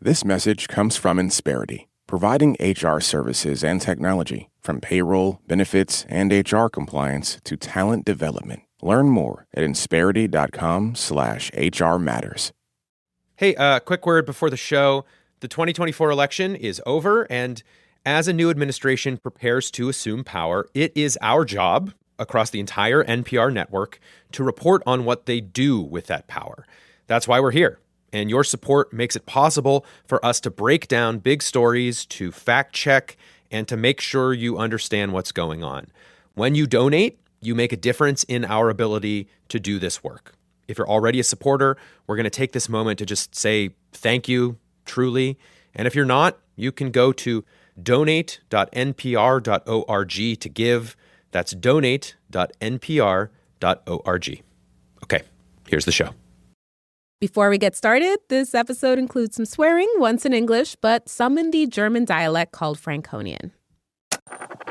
This message comes from Insperity, providing HR services and technology, from payroll, benefits, and HR compliance to talent development. Learn more at insperity.com/HR matters. Hey, quick word before the show. The 2024 election is over, and as a new administration prepares to assume power, it is our job across the entire NPR network to report on what they do with that power. That's why we're here. And your support makes it possible for us to break down big stories, to fact check, and to make sure you understand what's going on. When you donate, you make a difference in our ability to do this work. If you're already a supporter, we're going to take this moment to just say thank you, truly. And if you're not, you can go to donate.npr.org to give. That's donate.npr.org. Okay, here's the show. Before we get started, this episode includes some swearing, once in English, but some in the German dialect called Franconian.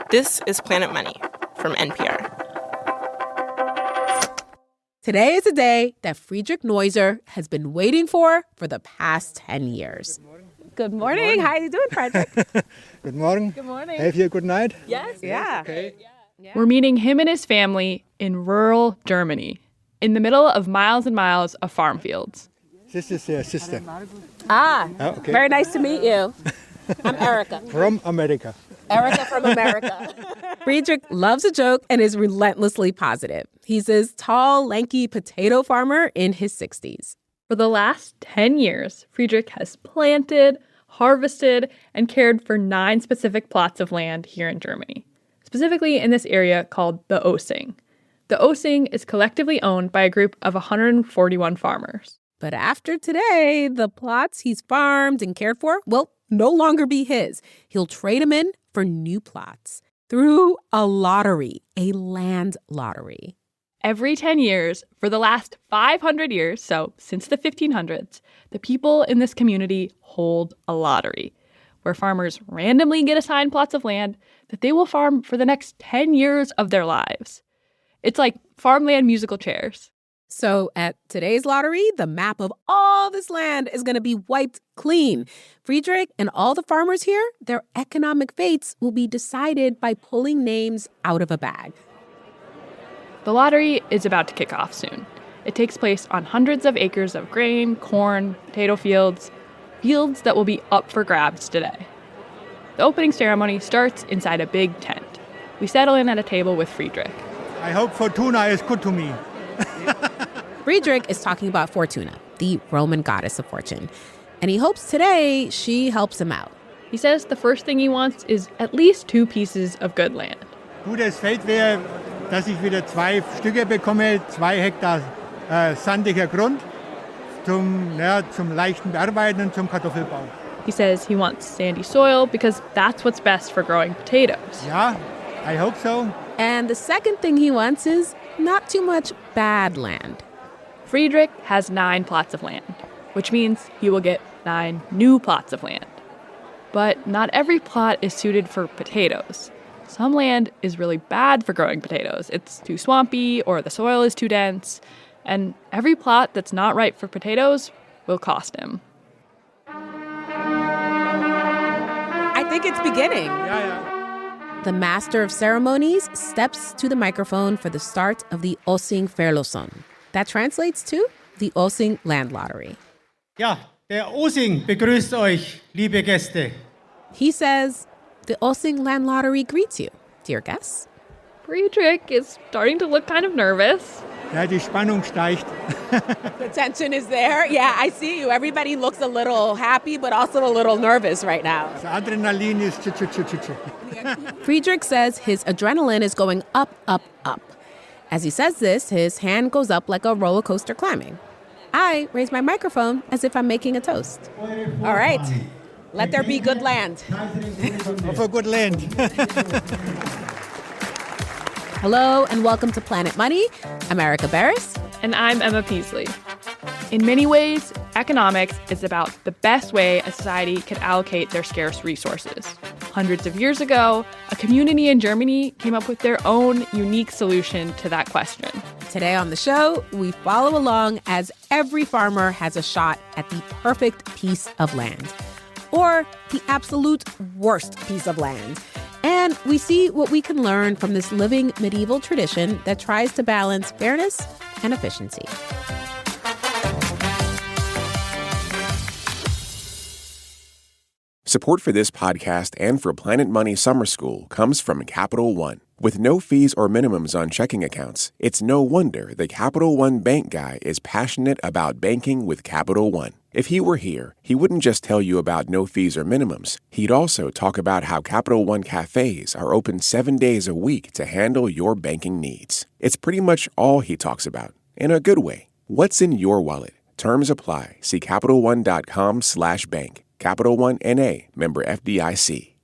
This is Planet Money from NPR. Today is a day that Friedrich Neuser has been waiting for the past 10 years. Good morning. How are you doing, Frederick? Good morning. Good morning. Have you a good night? Yes. Yeah. Okay. Yeah. We're meeting him and his family in rural Germany, in the middle of miles and miles of farm fields. This is your sister. Okay. Very nice to meet you. I'm Erica. From America. Erica from America. Friedrich loves a joke and is relentlessly positive. He's this tall, lanky potato farmer in his 60s. For the last 10 years, Friedrich has planted, harvested, and cared for 9 specific plots of land here in Germany, specifically in this area called the Osing. The Osing is collectively owned by a group of 141 farmers. But after today, the plots he's farmed and cared for will no longer be his. He'll trade them in for new plots through a lottery, a land lottery. Every 10 years, for the last 500 years, so since the 1500s, the people in this community hold a lottery, where farmers randomly get assigned plots of land that they will farm for the next 10 years of their lives. It's like farmland musical chairs. So at today's lottery, the map of all this land is going to be wiped clean. Friedrich and all the farmers here, their economic fates will be decided by pulling names out of a bag. The lottery is about to kick off soon. It takes place on hundreds of acres of grain, corn, potato fields that will be up for grabs today. The opening ceremony starts inside a big tent. We settle in at a table with Friedrich. I hope Fortuna is good to me. Friedrich is talking about Fortuna, the Roman goddess of fortune. And he hopes today she helps him out. He says the first thing he wants is at least 2 pieces of good land. Gutes Feld wäre, dass ich wieder 2 Stücke bekomme, 2 Hektar sandiger Grund zum leichten Bearbeiten und zum Kartoffelbau. He says he wants sandy soil because that's what's best for growing potatoes. Ja, I hope so. And the second thing he wants is not too much bad land. Friedrich has 9 plots of land, which means he will get 9 new plots of land. But not every plot is suited for potatoes. Some land is really bad for growing potatoes. It's too swampy or the soil is too dense. And every plot that's not right for potatoes will cost him. I think it's beginning. Yeah. The master of ceremonies steps to the microphone for the start of the Osingverlosung. That translates to the Osing Land Lottery. Ja, der Osing begrüßt euch, liebe Gäste. He says, the Osing Land Lottery greets you, dear guests. Friedrich is starting to look kind of nervous. Ja, die Spannung steigt. The tension is there. Yeah, I see you. Everybody looks a little happy, but also a little nervous right now. Das Adrenalin ist Friedrich says his adrenaline is going up, up, up. As he says this, his hand goes up like a roller coaster climbing. I raise my microphone as if I'm making a toast. All right. Let there be good land. For good land. Hello and welcome to Planet Money. I'm Erica Barris. And I'm Emma Peasley. In many ways, economics is about the best way a society can allocate their scarce resources. Hundreds of years ago, a community in Germany came up with their own unique solution to that question. Today on the show, we follow along as every farmer has a shot at the perfect piece of land, or the absolute worst piece of land. And we see what we can learn from this living medieval tradition that tries to balance fairness and efficiency. Support for this podcast and for Planet Money Summer School comes from Capital One. With no fees or minimums on checking accounts, it's no wonder the Capital One bank guy is passionate about banking with Capital One. If he were here, he wouldn't just tell you about no fees or minimums. He'd also talk about how Capital One cafes are open 7 days a week to handle your banking needs. It's pretty much all he talks about, in a good way. What's in your wallet? Terms apply. See CapitalOne.com/bank. Capital One N.A., member FDIC.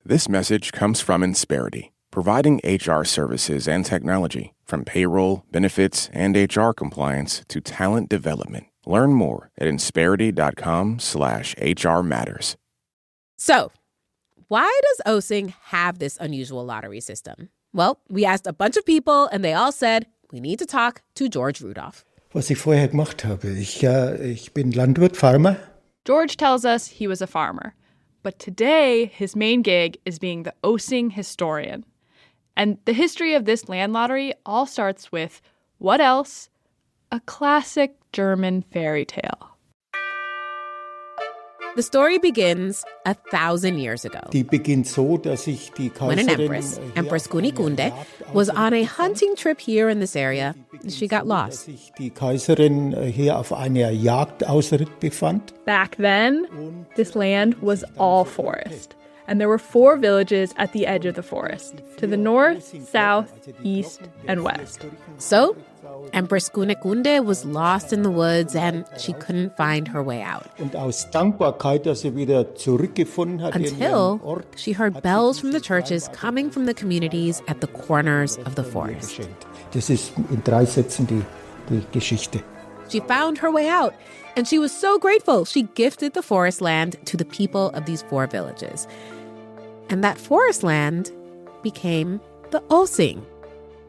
This message comes from Insperity, providing HR services and technology, from payroll, benefits, and HR compliance to talent development. Learn more at Insperity.com/HR matters. So, why does Osing have this unusual lottery system? Well, we asked a bunch of people, and they all said, we need to talk to George Rudolph. Was ich vorher gemacht habe. Ich bin Landwirt, Farmer. George tells us he was a farmer, but today his main gig is being the Osing historian. And the history of this land lottery all starts with, what else? A classic German fairy tale. The story begins 1,000 years ago. Die beginnt so, dass ich die Kaiserin, When an empress, Empress Kunigunde, was on a hunting trip here in this area. She got lost. Dass sich die Kaiserin hier auf einer Jagdausritt befand. Back then, this land was all forest. And there were 4 villages at the edge of the forest, to the north, south, east, and west. So, Empress Kunigunde was lost in the woods and she couldn't find her way out. Und aus Dankbarkeit, dass sie wieder zurückgefunden hat in ihren Until Ort, she heard bells from the churches coming from the communities at the corners of the forest. Das ist in 3 Sätzen die Geschichte. She found her way out, and she was so grateful she gifted the forest land to the people of these 4 villages. And that forest land became the Osing.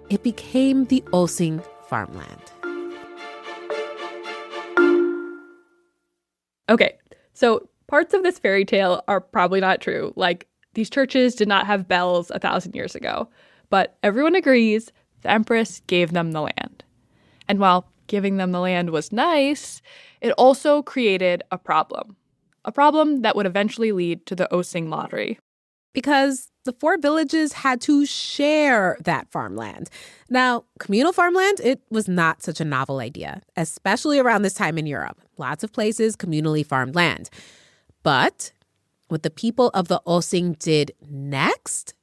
It became the Osing farmland. Okay, so parts of this fairy tale are probably not true. Like, these churches did not have bells 1,000 years ago. But everyone agrees the empress gave them the land. And while giving them the land was nice, it also created a problem that would eventually lead to the Osing lottery. Because the 4 villages had to share that farmland. Now, communal farmland, it was not such a novel idea, especially around this time in Europe. Lots of places communally farmed land. But what the people of the Osing did next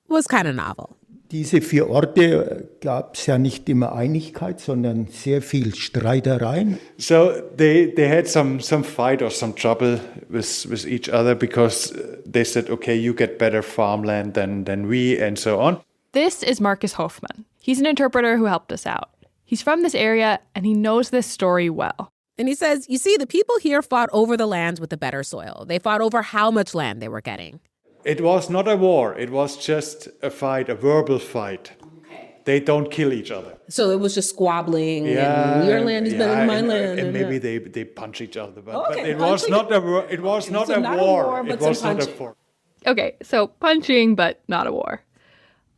was kind of novel. Diese 4 Orte gab es ja nicht immer Einigkeit, sondern sehr viel Streitereien. So they had some fight or some trouble with each other because they said, okay, you get better farmland than we, and so on. This is Marcus Hofmann. He's an interpreter who helped us out. He's from this area, and he knows this story well. And he says, you see, the people here fought over the lands with the better soil. They fought over how much land they were getting. It was not a war. It was just a fight, a verbal fight. Okay. They don't kill each other. So it was just squabbling, and your land is better than my land. And maybe they punch each other. But it was not a war. It was not a war. It was not a war. Okay, so punching, but not a war.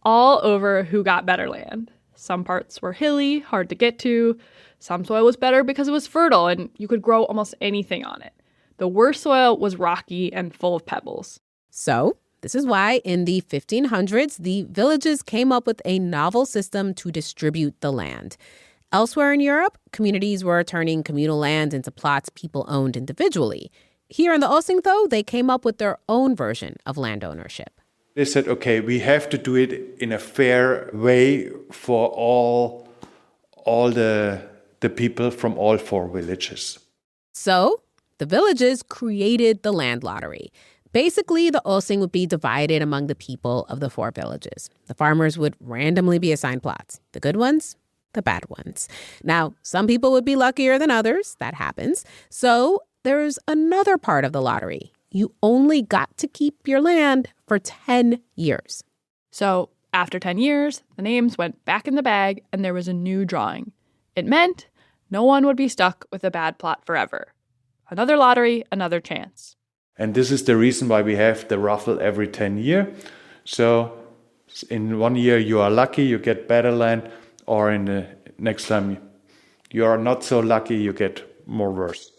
All over who got better land. Some parts were hilly, hard to get to. Some soil was better because it was fertile and you could grow almost anything on it. The worst soil was rocky and full of pebbles. So this is why in the 1500s, the villages came up with a novel system to distribute the land. Elsewhere in Europe, communities were turning communal land into plots people owned individually. Here in the Osing, though, they came up with their own version of land ownership. They said, okay, we have to do it in a fair way for all the people from all 4 villages. So the villages created the land lottery. Basically, the Osing would be divided among the people of the 4 villages. The farmers would randomly be assigned plots. The good ones, the bad ones. Now, some people would be luckier than others. That happens. So there's another part of the lottery. You only got to keep your land for 10 years. So After 10 years, the names went back in the bag and there was a new drawing. It meant no one would be stuck with a bad plot forever. Another lottery, another chance. And this is the reason why we have the raffle every 10 years. So in 1 year you are lucky, you get better land, or in the next time you are not so lucky, you get more worse.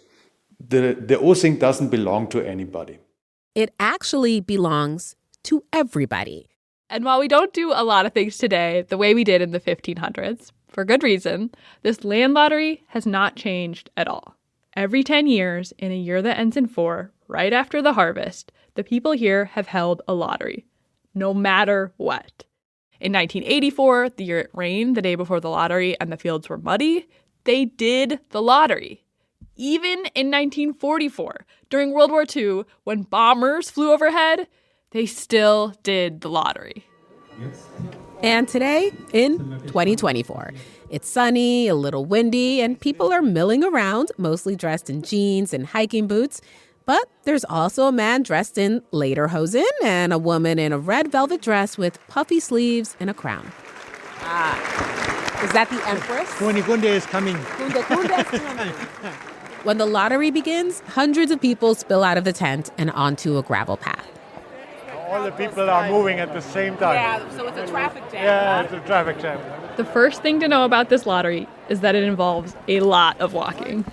The Osing doesn't belong to anybody. It actually belongs to everybody. And while we don't do a lot of things today the way we did in the 1500s, for good reason, this land lottery has not changed at all. Every 10 years, in a year that ends in 4, right after the harvest, the people here have held a lottery, no matter what. In 1984, the year it rained the day before the lottery and the fields were muddy, they did the lottery. Even in 1944, during World War II, when bombers flew overhead, they still did the lottery. And today, in 2024, it's sunny, a little windy, and people are milling around, mostly dressed in jeans and hiking boots. But there's also a man dressed in lederhosen and a woman in a red velvet dress with puffy sleeves and a crown. Is that the Empress? Kunigunde is coming. Kunde is coming. When the lottery begins, hundreds of people spill out of the tent and onto a gravel path. All the people are moving at the same time. Yeah, so it's a traffic jam. Yeah, it's a traffic jam. The first thing to know about this lottery is that it involves a lot of walking.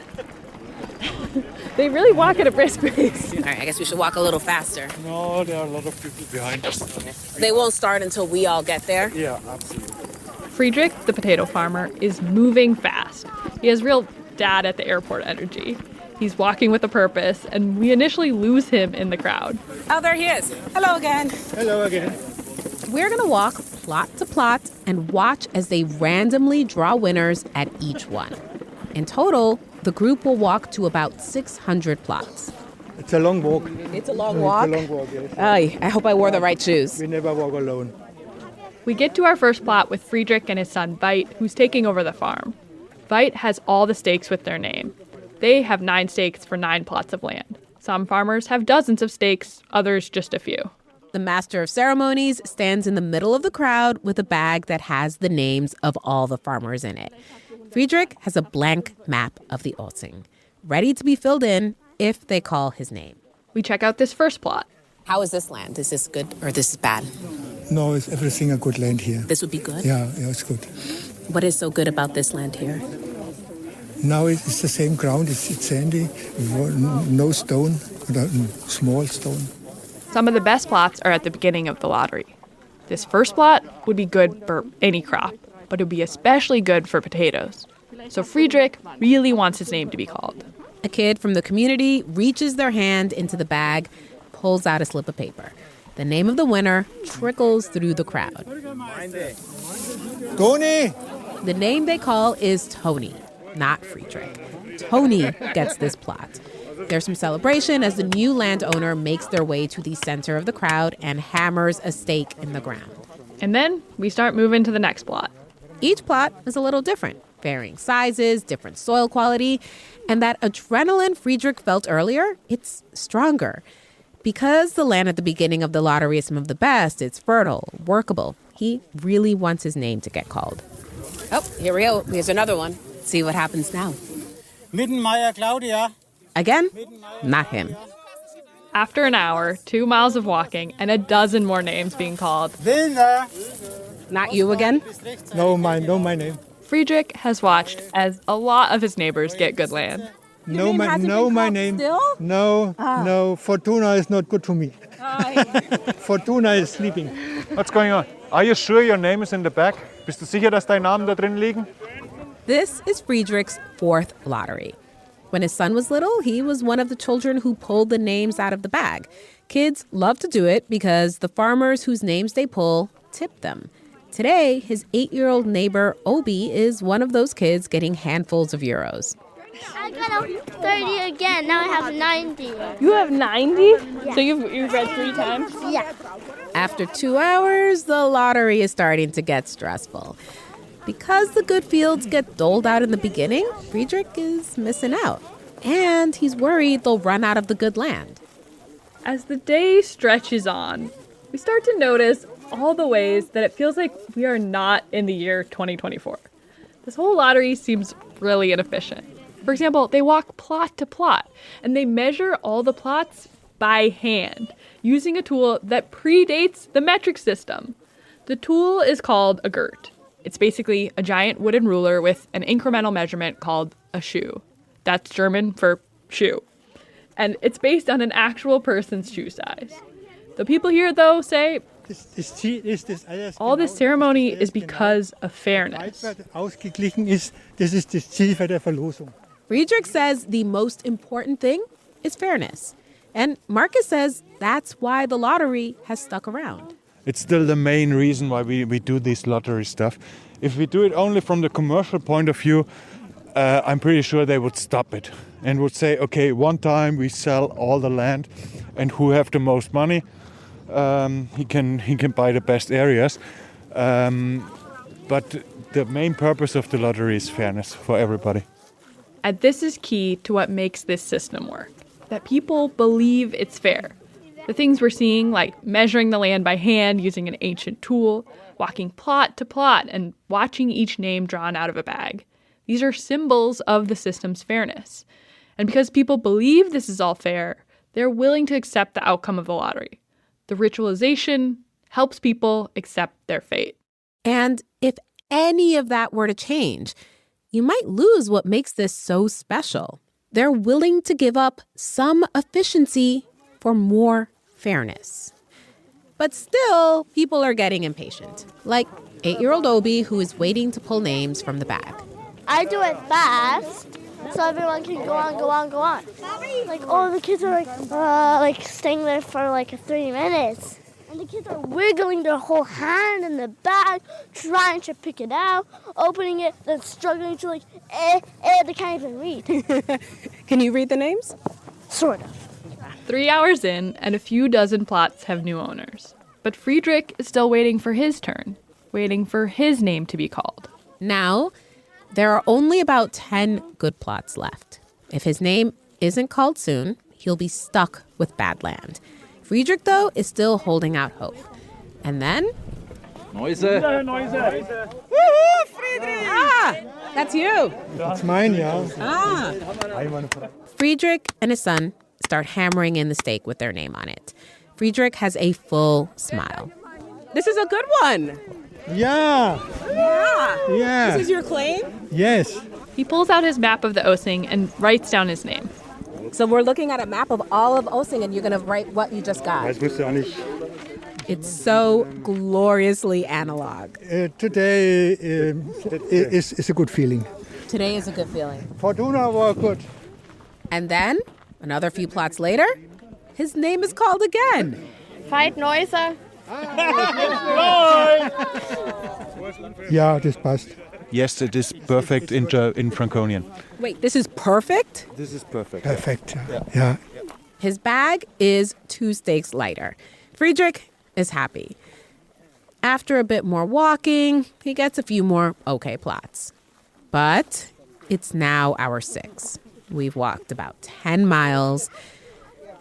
They really walk at a brisk pace. All right, I guess we should walk a little faster. No, there are a lot of people behind us. They won't start until we all get there. Yeah, absolutely. Friedrich, the potato farmer, is moving fast. He has real dad at the airport energy. He's walking with a purpose, and we initially lose him in the crowd. Oh, there he is. Hello again. Hello again. We're going to walk plot to plot and watch as they randomly draw winners at each one. In total, the group will walk to about 600 plots. It's a long walk. It's a long walk? It's a long walk, yes. I hope I wore the right shoes. We never walk alone. We get to our first plot with Friedrich and his son Veit, who's taking over the farm. Veit has all the stakes with their name. They have 9 stakes for 9 plots of land. Some farmers have dozens of stakes, others just a few. The master of ceremonies stands in the middle of the crowd with a bag that has the names of all the farmers in it. Friedrich has a blank map of the Osing, ready to be filled in if they call his name. We check out this first plot. How is this land? Is this good or this is bad? No, it's everything a good land here. This would be good? Yeah, it's good. What is so good about this land here? Now it's the same ground, it's sandy, no stone, small stone. Some of the best plots are at the beginning of the lottery. This first plot would be good for any crop, but it would be especially good for potatoes. So Friedrich really wants his name to be called. A kid from the community reaches their hand into the bag, pulls out a slip of paper. The name of the winner trickles through the crowd. Tony! The name they call is Tony, not Friedrich. Tony gets this plot. There's some celebration as the new landowner makes their way to the center of the crowd and hammers a stake in the ground. And then we start moving to the next plot. Each plot is a little different, varying sizes, different soil quality, and that adrenaline Friedrich felt earlier, it's stronger. Because the land at the beginning of the lottery is some of the best, it's fertile, workable. He really wants his name to get called. Oh, here we go. Here's another one. See what happens now. Mittenmeier Claudia. Again, not him. After an hour, 2 miles of walking, and a dozen more names being called. Wilner. Not you again? No, my name. Friedrich has watched as a lot of his neighbors get good land. No, my name. Still? No. Fortuna is not good to me. Fortuna is sleeping. What's going on? Are you sure your name is in the bag? Bist du sicher, dass deine Namen da drin liegen? This is Friedrich's 4th lottery. When his son was little, he was one of the children who pulled the names out of the bag. Kids love to do it because the farmers whose names they pull tip them. Today, his 8-year-old neighbor, Obi, is one of those kids getting handfuls of euros. I got a 30 again. Now I have 90. You have 90? Yeah. So you've read 3 times? Yeah. After 2 hours, the lottery is starting to get stressful. Because the good fields get doled out in the beginning, Friedrich is missing out. And he's worried they'll run out of the good land. As the day stretches on, we start to notice all the ways that it feels like we are not in the year 2024. This whole lottery seems really inefficient. For example, they walk plot to plot, and they measure all the plots by hand, using a tool that predates the metric system. The tool is called a gert. It's basically a giant wooden ruler with an incremental measurement called a shoe. That's German for shoe. And it's based on an actual person's shoe size. The people here, though, say all this ceremony is because of fairness. Friedrich says the most important thing is fairness. And Marcus says that's why the lottery has stuck around. It's still the main reason why we do this lottery stuff. If we do it only from the commercial point of view, I'm pretty sure they would stop it and would say, okay, one time we sell all the land and who have the most money, he can buy the best areas. But the main purpose of the lottery is fairness for everybody. And this is key to what makes this system work, that people believe it's fair. The things we're seeing, like measuring the land by hand using an ancient tool, walking plot to plot, and watching each name drawn out of a bag. These are symbols of the system's fairness. And because people believe this is all fair, they're willing to accept the outcome of the lottery. The ritualization helps people accept their fate. And if any of that were to change, you might lose what makes this so special. They're willing to give up some efficiency for more fairness. But still, people are getting impatient, like 8-year-old Obi, who is waiting to pull names from the bag. I do it fast, so everyone can go on. Like, all the kids are like staying there for like 3 minutes. And the kids are wiggling their whole hand in the bag, trying to pick it out, opening it, then struggling to they can't even read. Can you read the names? Sort of. 3 hours in, and a few dozen plots have new owners. But Friedrich is still waiting for his turn, waiting for his name to be called. Now, there are only about 10 good plots left. If his name isn't called soon, he'll be stuck with bad land. Friedrich, though, is still holding out hope. And then... Noise! Woohoo, Friedrich! Ah, that's you. That's mine, yeah. Ah. Friedrich and his son start hammering in the stake with their name on it. Friedrich has a full smile. This is a good one. Yeah. This is your claim? Yes. He pulls out his map of the Osing and writes down his name. So we're looking at a map of all of Osing, and you're going to write what you just got. It's so gloriously analog. Today is a good feeling. Today is a good feeling. Fortuna was good. And then, another few plots later, his name is called again. Fight Noiser. Ja, das passt. Yes, it is perfect in Franconian. Wait, this is perfect? This is perfect. Perfect, yeah. His bag is 2 stakes lighter. Friedrich is happy. After a bit more walking, he gets a few more okay plots. But it's now hour 6. We've walked about 10 miles.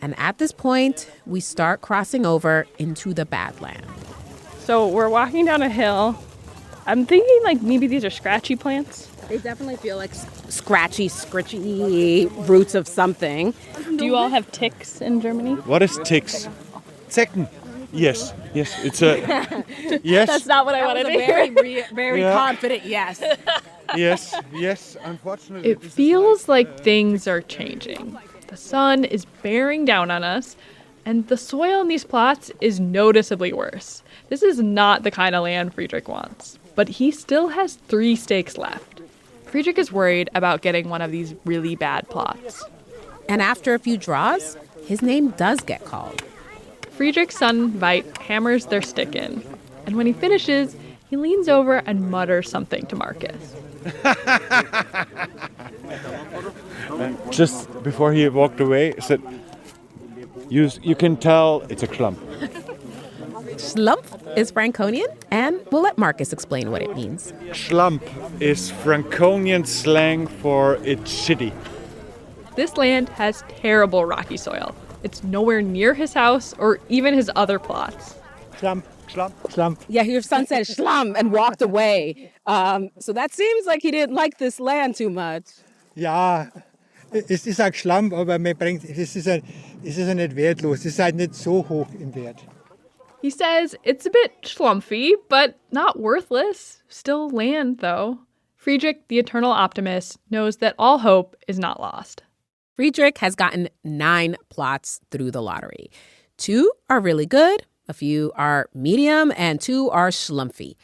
And at this point, we start crossing over into the Badland. So we're walking down a hill. I'm thinking like maybe these are scratchy plants. They definitely feel like scratchy, scritchy roots of something. Do you all have ticks in Germany? What is ticks? Zecken. Yes, it's a... Yes. That's not what I wanted to hear. Very confident yes. Yes, unfortunately. It feels like things are changing. The sun is bearing down on us, and the soil in these plots is noticeably worse. This is not the kind of land Friedrich wants, but he still has 3 stakes left. Friedrich is worried about getting one of these really bad plots. And after a few draws, his name does get called. Friedrich's son, Veit, hammers their stick in, and when he finishes, he leans over and mutters something to Marcus. Just before he walked away, he said, you can tell it's a clump. Schlump is Franconian, and we'll let Marcus explain what it means. Schlump is Franconian slang for it's shitty. This land has terrible rocky soil. It's nowhere near his house or even his other plots. Schlump. Schlamm. Yeah, your son said schlamm and walked away. So that seems like he didn't like this land too much. Ja, es ist auch Schlamm, aber es ist ja nicht wertlos. Es ist halt nicht so hoch im Wert. He says it's a bit schlumpy, but not worthless. Still land, though. Friedrich, the eternal optimist, knows that all hope is not lost. Friedrich has gotten 9 plots through the lottery. 2 are really good, a few are medium, and 2 are schlumpy.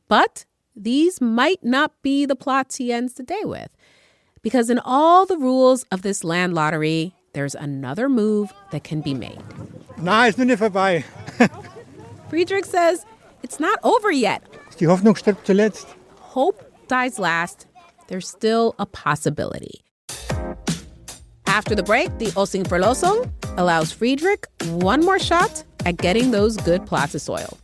But these might not be the plots he ends the day with. Because in all the rules of this land lottery, there's another move that can be made. Na, ist noch nicht vorbei. Friedrich says it's not over yet. Die Hoffnung stirbt zuletzt. Hope dies last. There's still a possibility. After the break, the Osingverlosung allows Friedrich one more shot at getting those good plots of soil.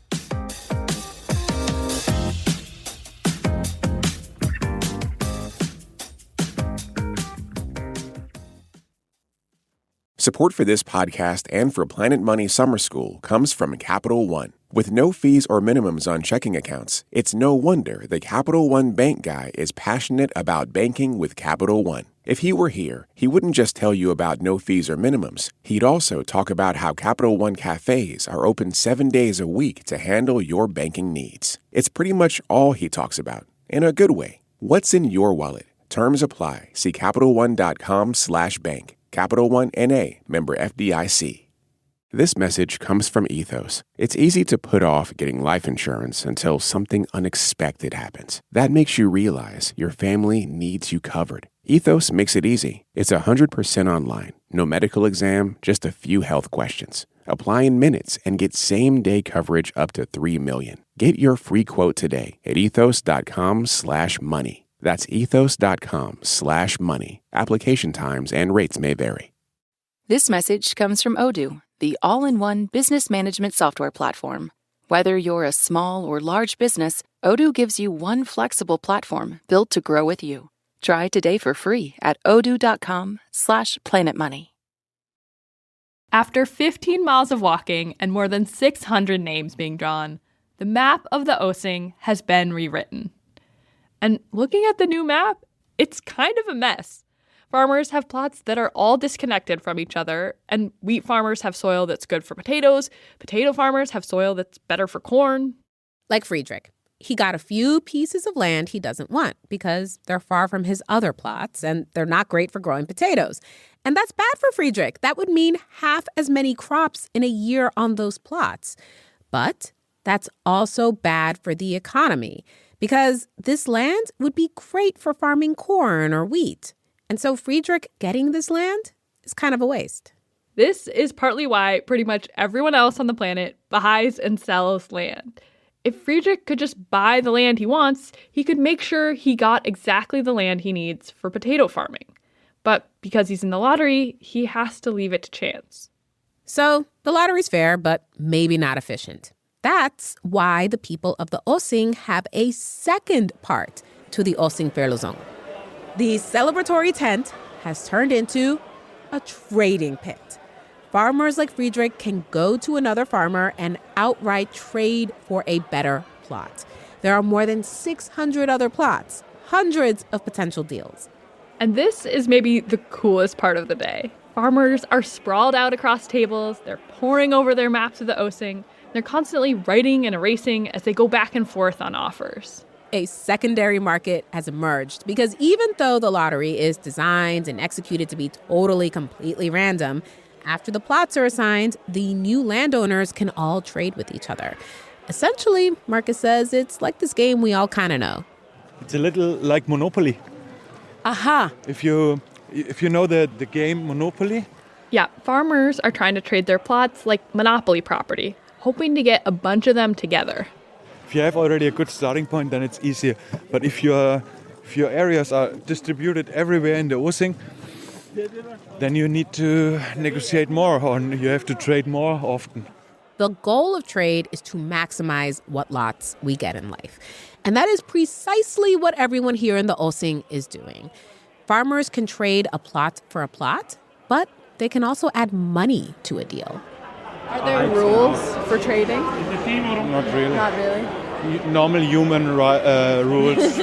Support for this podcast and for Planet Money Summer School comes from Capital One. With no fees or minimums on checking accounts, it's no wonder the Capital One bank guy is passionate about banking with Capital One. If he were here, he wouldn't just tell you about no fees or minimums. He'd also talk about how Capital One cafes are open 7 days a week to handle your banking needs. It's pretty much all he talks about, in a good way. What's in your wallet? Terms apply. See CapitalOne.com/bank. Capital One N.A., member FDIC. This message comes from Ethos. It's easy to put off getting life insurance until something unexpected happens. That makes you realize your family needs you covered. Ethos makes it easy. It's 100% online. No medical exam, just a few health questions. Apply in minutes and get same-day coverage up to $3 million. Get your free quote today at ethos.com/money. That's ethos.com/money. Application times and rates may vary. This message comes from Odoo, the all-in-one business management software platform. Whether you're a small or large business, Odoo gives you one flexible platform built to grow with you. Try today for free at odoo.com/planetmoney. After 15 miles of walking and more than 600 names being drawn, the map of the Osing has been rewritten. And looking at the new map, it's kind of a mess. Farmers have plots that are all disconnected from each other, and wheat farmers have soil that's good for potatoes. Potato farmers have soil that's better for corn. Like Friedrich. He got a few pieces of land he doesn't want because they're far from his other plots and they're not great for growing potatoes. And that's bad for Friedrich. That would mean half as many crops in a year on those plots. But that's also bad for the economy because this land would be great for farming corn or wheat. And so Friedrich getting this land is kind of a waste. This is partly why pretty much everyone else on the planet buys and sells land. If Friedrich could just buy the land he wants, he could make sure he got exactly the land he needs for potato farming. But because he's in the lottery, he has to leave it to chance. So the lottery's fair, but maybe not efficient. That's why the people of the Osing have a second part to the Osingverlosung. The celebratory tent has turned into a trading pit. Farmers like Friedrich can go to another farmer and outright trade for a better plot. There are more than 600 other plots, hundreds of potential deals. And this is maybe the coolest part of the day. Farmers are sprawled out across tables, they're poring over their maps of the Osing, they're constantly writing and erasing as they go back and forth on offers. A secondary market has emerged because even though the lottery is designed and executed to be totally, completely random, after the plots are assigned, the new landowners can all trade with each other. Essentially, Marcus says it's like this game we all kind of know. It's a little like Monopoly. Aha! If you know the game Monopoly? Yeah, farmers are trying to trade their plots like monopoly property, hoping to get a bunch of them together. If you have already a good starting point, then it's easier. But if your areas are distributed everywhere in the Osing, then you need to negotiate more, or you have to trade more often. The goal of trade is to maximize what lots we get in life. And that is precisely what everyone here in the Osing is doing. Farmers can trade a plot for a plot, but they can also add money to a deal. Are there rules for trading? Not really. Not really. Normal human rules.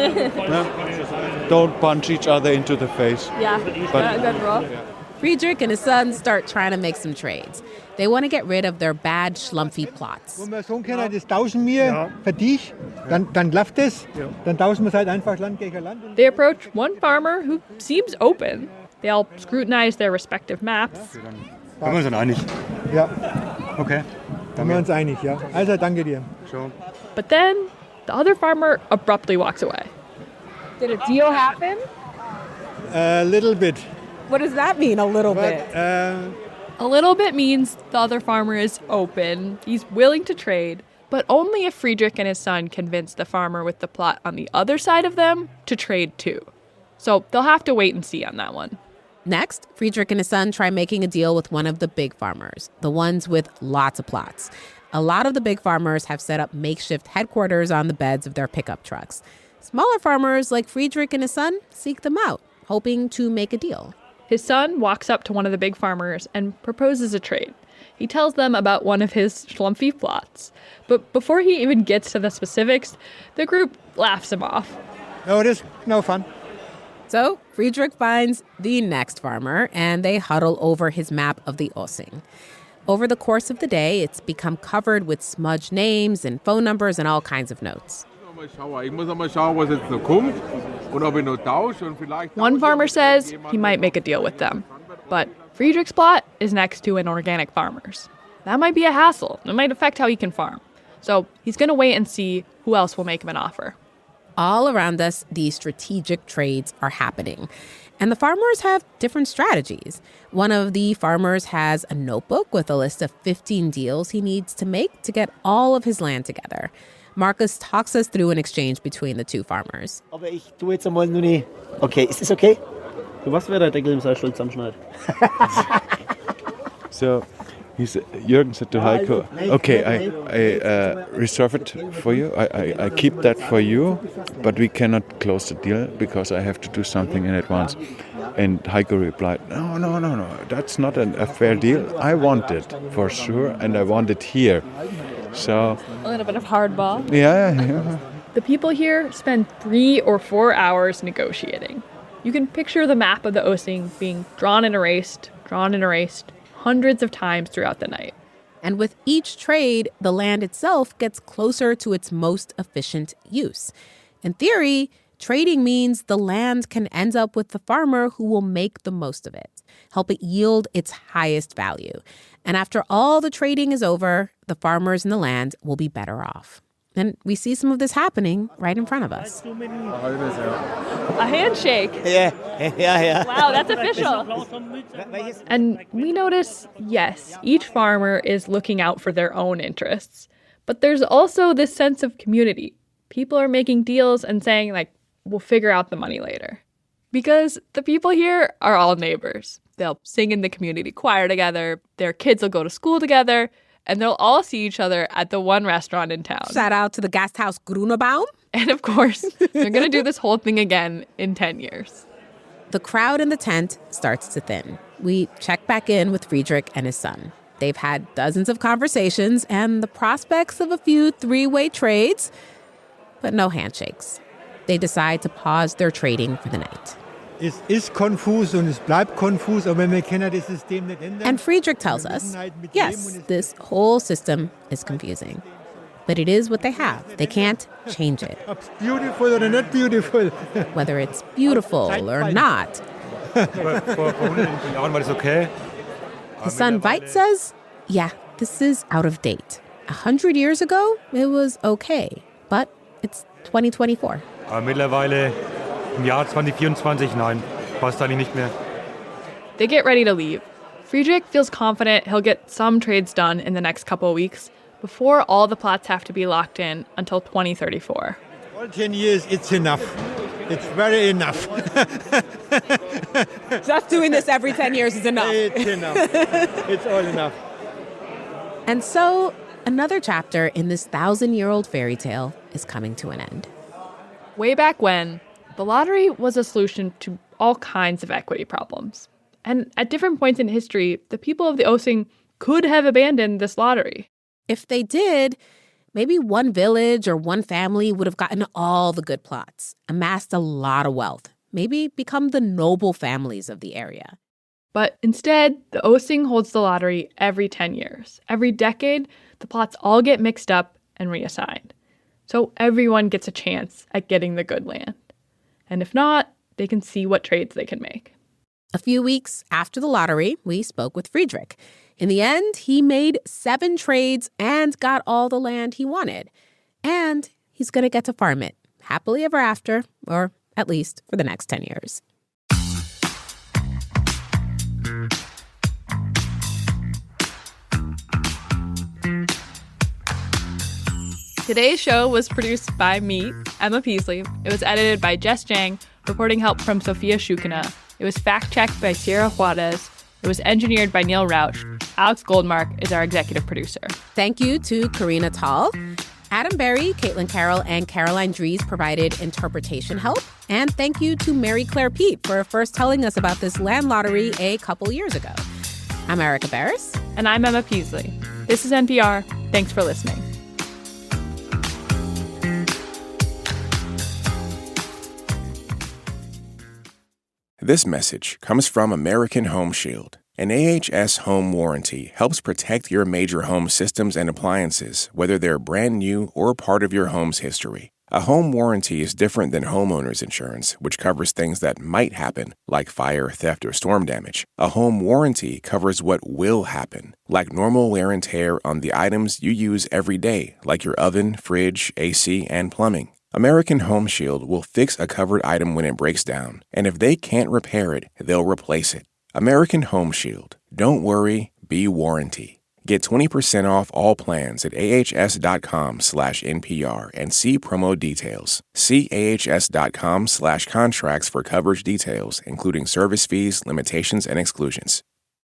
Don't punch each other into the face. Yeah, good rule. Friedrich and his son start trying to make some trades. They want to get rid of their bad, schlumpy plots. Wenn wir sagen können, das tauschen wir für dich, dann läuft es. Dann tauschen wir es halt einfach Land gegen Land. They approach one farmer who seems open. They all scrutinize their respective maps. Können wir uns dann einig? Ja. Okay. Sind wir uns einig, ja. Also, danke dir. But then the other farmer abruptly walks away. Did a deal happen? A little bit. What does that mean, a little bit? A little bit means the other farmer is open. He's willing to trade, but only if Friedrich and his son convince the farmer with the plot on the other side of them to trade too. So they'll have to wait and see on that one. Next, Friedrich and his son try making a deal with one of the big farmers, the ones with lots of plots. A lot of the big farmers have set up makeshift headquarters on the beds of their pickup trucks. Smaller farmers like Friedrich and his son seek them out, hoping to make a deal. His son walks up to one of the big farmers and proposes a trade. He tells them about one of his schlumpy plots. But before he even gets to the specifics, the group laughs him off. No, it is no fun. So Friedrich finds the next farmer, and they huddle over his map of the Osing. Over the course of the day, it's become covered with smudged names and phone numbers and all kinds of notes. One farmer says he might make a deal with them, but Friedrich's plot is next to an organic farmer's. That might be a hassle. It might affect how he can farm. So he's going to wait and see who else will make him an offer. All around us, these strategic trades are happening. And the farmers have different strategies. One of the farmers has a notebook with a list of 15 deals he needs to make to get all of his land together. Marcus talks us through an exchange between the two farmers. Aber ich tue jetzt einmal nur nicht. Okay, ist das okay? Für was wäre der Deckel im Seilstuhl zusammenschneiden? So, Jürgen said to Heiko, okay, I reserve it for you. I keep that for you, but we cannot close the deal because I have to do something in advance. And Heiko replied, no, that's not a fair deal. I want it for sure, and I want it here. So A little bit of hardball. Yeah. The people here spend 3 or 4 hours negotiating. You can picture the map of the Osing being drawn and erased, hundreds of times throughout the night. And with each trade, the land itself gets closer to its most efficient use. In theory, trading means the land can end up with the farmer who will make the most of it, help it yield its highest value. And after all the trading is over, the farmers in the land will be better off. And we see some of this happening right in front of us. A handshake. Yeah. Wow, that's official. And we notice, yes, each farmer is looking out for their own interests. But there's also this sense of community. People are making deals and saying, like, we'll figure out the money later. Because the people here are all neighbors. They'll sing in the community choir together, their kids will go to school together, and they'll all see each other at the one restaurant in town. Shout out to the Gasthaus Grunebaum. And of course, they're going to do this whole thing again in 10 years. The crowd in the tent starts to thin. We check back in with Friedrich and his son. They've had dozens of conversations and the prospects of a few three-way trades, but no handshakes. They decide to pause their trading for the night. Es ist konfus und es bleibt konfus, aber wir können das System nicht ändern. And Friedrich tells us, yes, this whole system is confusing. But it is what they have. They can't change it. Beautiful or not beautiful. Whether it's beautiful or not. Vor 100 Jahren war das okay. His son Veit says, yeah, this is out of date. 100 years ago, it was okay. But it's 2024. Aber mittlerweile im Jahr 2024, nein, passt eigentlich nicht mehr. They get ready to leave. Friedrich feels confident he'll get some trades done in the next couple of weeks before all the plots have to be locked in until 2034. All 10 years, it's enough. It's very enough. Just doing this every 10 years is enough. It's enough. It's all enough. And so another chapter in this 1,000-year-old fairy tale is coming to an end. Way back when, the lottery was a solution to all kinds of equity problems. And at different points in history, the people of the Osing could have abandoned this lottery. If they did, maybe one village or one family would have gotten all the good plots, amassed a lot of wealth, maybe become the noble families of the area. But instead, the Osing holds the lottery every 10 years. Every decade, the plots all get mixed up and reassigned. So everyone gets a chance at getting the good land. And if not, they can see what trades they can make. A few weeks after the lottery, we spoke with Friedrich. In the end, he made 7 trades and got all the land he wanted. And he's going to get to farm it happily ever after, or at least for the next 10 years. Today's show was produced by me, Emma Peasley. It was edited by Jess Jang, reporting help from Sophia Shukina. It was fact-checked by Sierra Juarez. It was engineered by Neil Rauch. Alex Goldmark is our executive producer. Thank you to Karina Tall. Adam Berry, Caitlin Carroll, and Caroline Dries provided interpretation help. And thank you to Mary Claire Pete for first telling us about this land lottery a couple years ago. I'm Erica Barris. And I'm Emma Peasley. This is NPR. Thanks for listening. This message comes from American Home Shield. An AHS home warranty helps protect your major home systems and appliances, whether they're brand new or part of your home's history. A home warranty is different than homeowner's insurance, which covers things that might happen, like fire, theft, or storm damage. A home warranty covers what will happen, like normal wear and tear on the items you use every day, like your oven, fridge, AC, and plumbing. American Home Shield will fix a covered item when it breaks down, and if they can't repair it, they'll replace it. American Home Shield. Don't worry, be warranty. Get 20% off all plans at ahs.com/NPR and see promo details. See ahs.com/contracts for coverage details, including service fees, limitations, and exclusions.